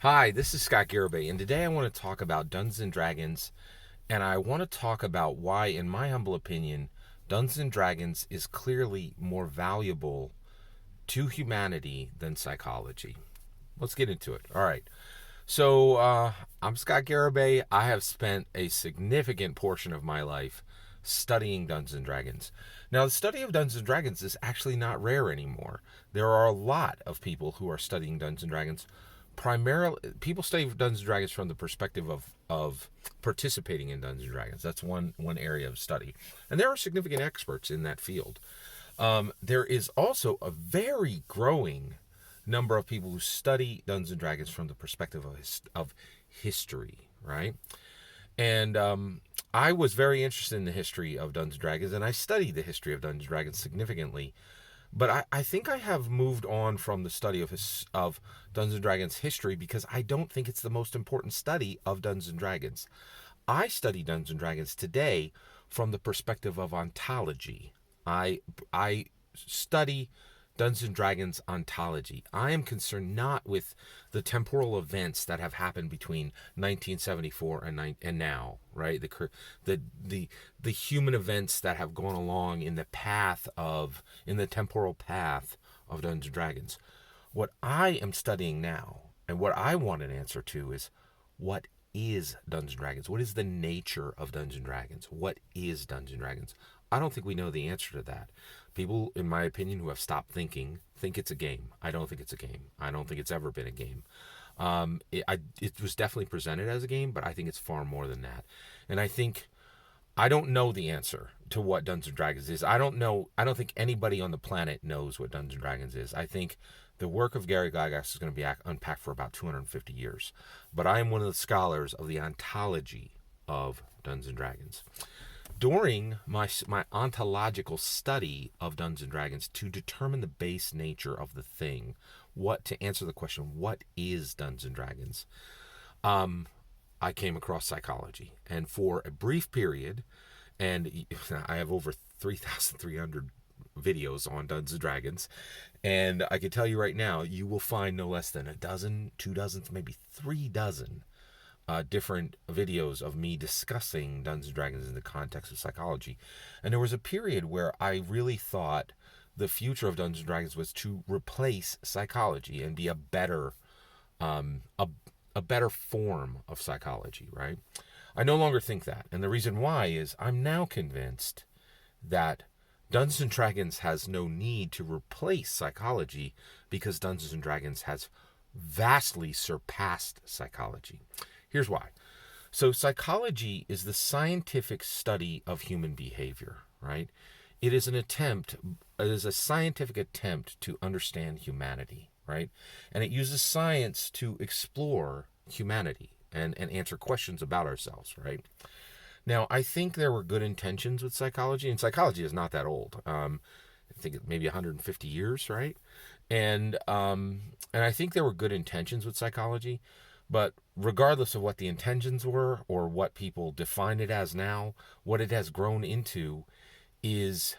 Hi, this is Scott Garibay, and today I want to talk about Dungeons and Dragons, and I want to talk about why, in my humble opinion, Dungeons and Dragons is clearly more valuable to humanity than psychology. Let's get into it. All right. I'm Scott Garibay. I have spent a significant portion of my life studying Dungeons and Dragons. Now, the study of Dungeons and Dragons is actually not rare anymore. There are a lot of people who are studying Dungeons and Dragons. Primarily, people study Dungeons and Dragons from the perspective of participating in Dungeons and Dragons. That's one area of study, and there are significant experts in that field. There is also a very growing number of people who study Dungeons and Dragons from the perspective of history, right? And I was very interested in the history of Dungeons and Dragons, and I studied the history of Dungeons and Dragons significantly. But I think I have moved on from the study of Dungeons and Dragons history because I don't think it's the most important study of Dungeons and Dragons. I study Dungeons and Dragons today from the perspective of ontology. I study Dungeons and Dragons ontology. I am concerned not with the temporal events that have happened between 1974 and now, right? The human events that have gone along in the temporal path of Dungeons and Dragons. What I am studying now and what I want an answer to is what is Dungeons and Dragons? What is the nature of Dungeons and Dragons? What is Dungeons and Dragons? I don't think we know the answer to that. People, in my opinion, who have stopped thinking, think it's a game. I don't think it's a game. I don't think it's ever been a game. It was definitely presented as a game, but I think it's far more than that. And I don't know the answer to what Dungeons and Dragons is. I don't know. I don't think anybody on the planet knows what Dungeons and Dragons is. I think the work of Gary Gygax is going to be unpacked for about 250 years. But I am one of the scholars of the ontology of Dungeons and Dragons. During my ontological study of Dungeons and Dragons to determine the base nature of the thing, to answer the question, what is Dungeons and Dragons? I came across psychology, and for a brief period, and I have over 3,300 videos on Dungeons and Dragons, and I can tell you right now, you will find no less than a dozen, 2 dozen, maybe 3 dozen different videos of me discussing Dungeons and Dragons in the context of psychology. And there was a period where I really thought the future of Dungeons and Dragons was to replace psychology and be a better form of psychology, right? I no longer think that. And the reason why is I'm now convinced that Dungeons and Dragons has no need to replace psychology because Dungeons and Dragons has vastly surpassed psychology. Here's why. So psychology is the scientific study of human behavior, right? It is a scientific attempt to understand humanity, right? And it uses science to explore humanity and answer questions about ourselves, right? Now, I think there were good intentions with psychology, and psychology is not that old. I think it maybe 150 years, right? And I think there were good intentions with psychology, but regardless of what the intentions were or what people define it as now, what it has grown into is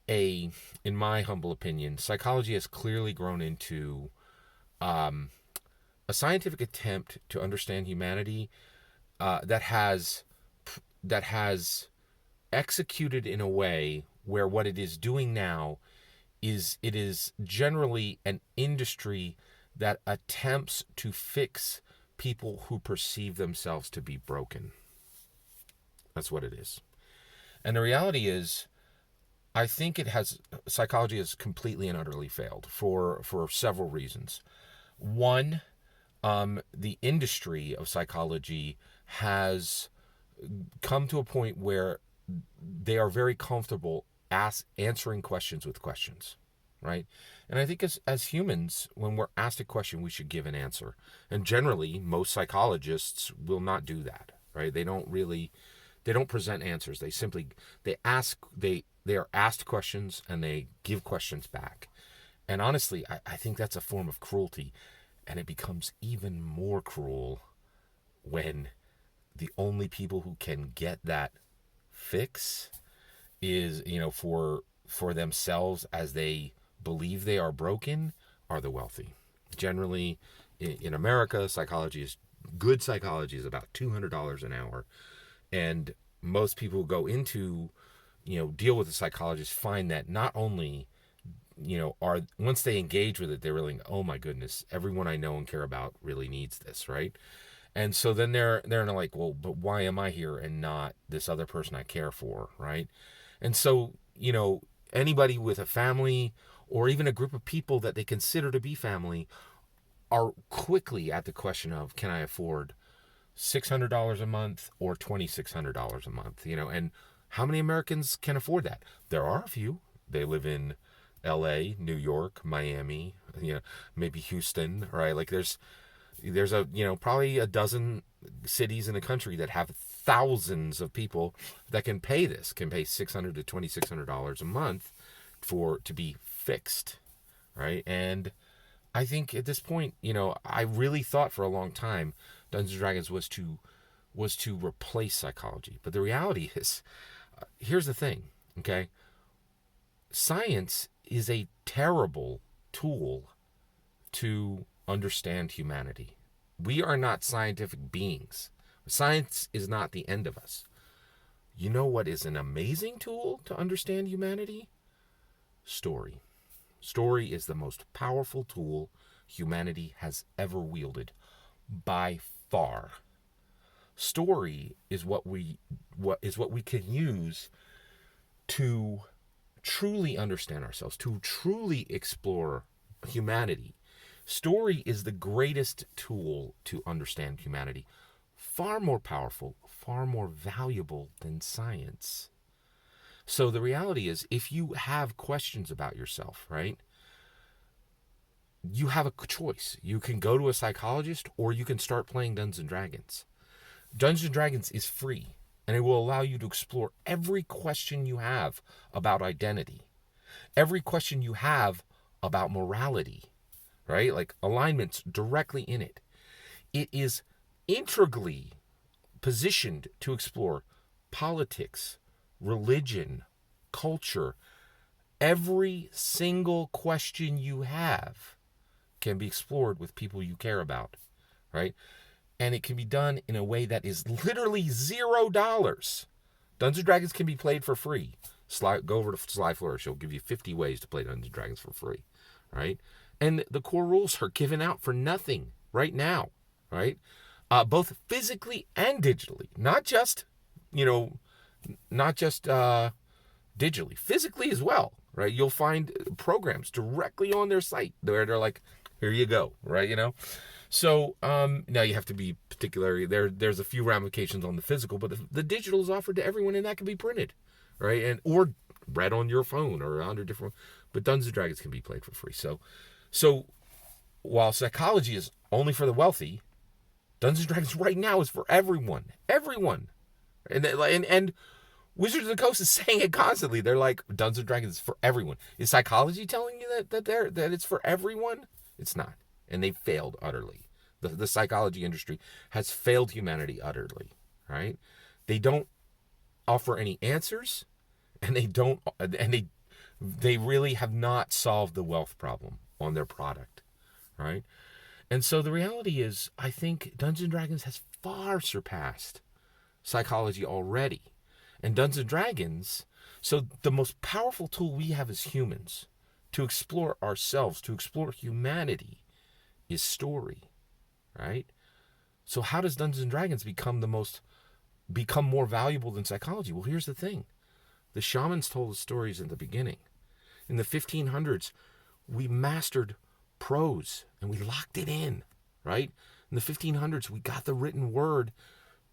in my humble opinion, psychology has clearly grown into a scientific attempt to understand humanity that has executed in a way where what it is doing now is it is generally an industry that attempts to fix people who perceive themselves to be broken. That's what it is. And the reality is, I think psychology has completely and utterly failed for several reasons. One, the industry of psychology has come to a point where they are very comfortable answering questions with questions, right? And I think as humans, when we're asked a question, we should give an answer. And generally, most psychologists will not do that, right? They don't present answers. They are asked questions and they give questions back. And honestly, I think that's a form of cruelty. And it becomes even more cruel when the only people who can get that fix is, for themselves as they believe they are broken are the wealthy. Generally, in America, good psychology is about $200 an hour. And most people who go into, deal with a psychologist find that not only, are once they engage with it, they're really, oh my goodness, everyone I know and care about really needs this, right? And so then they're like, well, but why am I here and not this other person I care for, right? And so, anybody with a family or even a group of people that they consider to be family are quickly at the question of, can I afford $600 a month or $2,600 a month? And how many Americans can afford that? There are a few. They live in LA, New York, Miami, maybe Houston, right? Like there's a, probably a dozen cities in the country that have thousands of people that can pay $600 to $2,600 a month to be fixed, right? And I think at this point, I really thought for a long time Dungeons and Dragons was to replace psychology. But the reality is, here's the thing, okay? Science is a terrible tool to understand humanity. We are not scientific beings. Science is not the end of us. You know what is an amazing tool to understand humanity? Story. Story is the most powerful tool humanity has ever wielded, by far. Story is what we can use to truly understand ourselves, to truly explore humanity. Story is the greatest tool to understand humanity. Far more powerful, far more valuable than science. So the reality is, if you have questions about yourself, right, you have a choice. You can go to a psychologist or you can start playing Dungeons and Dragons. Dungeons and Dragons is free, and it will allow you to explore every question you have about identity, every question you have about morality, right? Like alignments directly in it. It is integrally positioned to explore politics, religion, culture. Every single question you have can be explored with people you care about, right? And it can be done in a way that is literally $0. Dungeons and Dragons can be played for free. Go over to Sly Flourish. She'll give you 50 ways to play Dungeons and Dragons for free, right? And the core rules are given out for nothing right now, right? Both physically and digitally, not just digitally, physically as well, right? You'll find programs directly on their site where they're like, here you go, right? So now you have to be particularly there's a few ramifications on the physical, but the digital is offered to everyone, and that can be printed, right? And or read on your phone or under different. But Dungeons and Dragons can be played for free. So while psychology is only for the wealthy, Dungeons and Dragons right now is for everyone, and Wizards of the Coast is saying it constantly. They're like, Dungeons and Dragons is for everyone. Is psychology telling you that it's for everyone? It's not. And they failed utterly. The psychology industry has failed humanity utterly, right? They don't offer any answers, and they really have not solved the wealth problem on their product, right? And so the reality is, I think Dungeons and Dragons has far surpassed psychology already. And Dungeons and Dragons, so the most powerful tool we have as humans to explore ourselves, to explore humanity, is story, right? So how does Dungeons and Dragons become more valuable than psychology? Well, here's the thing. The shamans told us stories in the beginning. In the 1500s, we mastered prose and we locked it in, right? In the 1500s, we got the written word.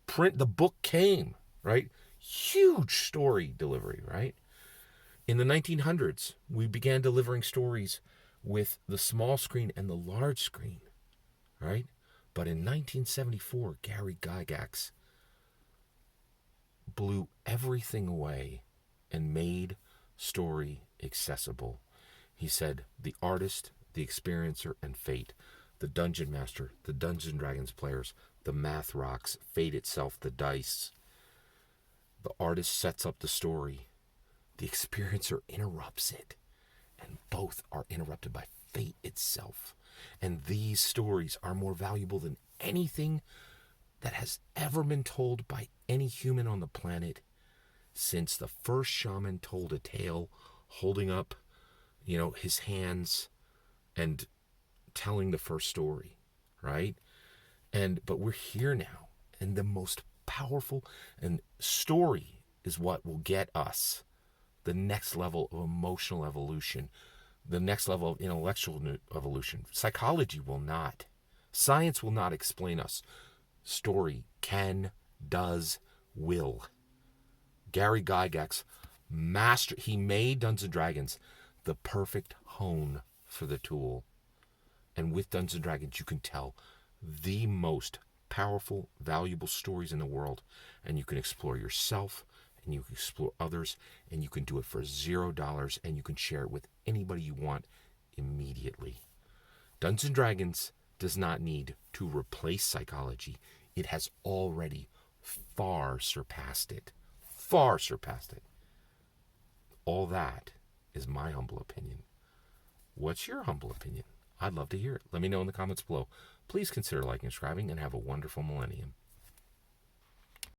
The book came, right? Huge story delivery, right? In the 1900s, we began delivering stories with the small screen and the large screen, right? But in 1974, Gary Gygax blew everything away and made story accessible. He said, the artist, the experiencer, and fate, the dungeon master, the Dungeons and Dragons players, the math rocks, fate itself, the dice. The artist sets up the story. The experiencer interrupts it. And both are interrupted by fate itself. And these stories are more valuable than anything that has ever been told by any human on the planet since the first shaman told a tale holding up, his hands and telling the first story, right? But we're here now, and the most powerful and story is what will get us the next level of emotional evolution, the next level of intellectual evolution. Psychology will not. Science will not explain us. Story can, does, will. Gary Gygax, he made Dungeons & Dragons the perfect hone for the tool. And with Dungeons & Dragons, you can tell the most powerful, valuable stories in the world. And you can explore yourself, and you can explore others, and you can do it for $0, and you can share it with anybody you want immediately. Dungeons & Dragons does not need to replace psychology. It has already far surpassed it. Far surpassed it. All that is my humble opinion. What's your humble opinion? I'd love to hear it. Let me know in the comments below. Please consider liking and subscribing, and have a wonderful millennium.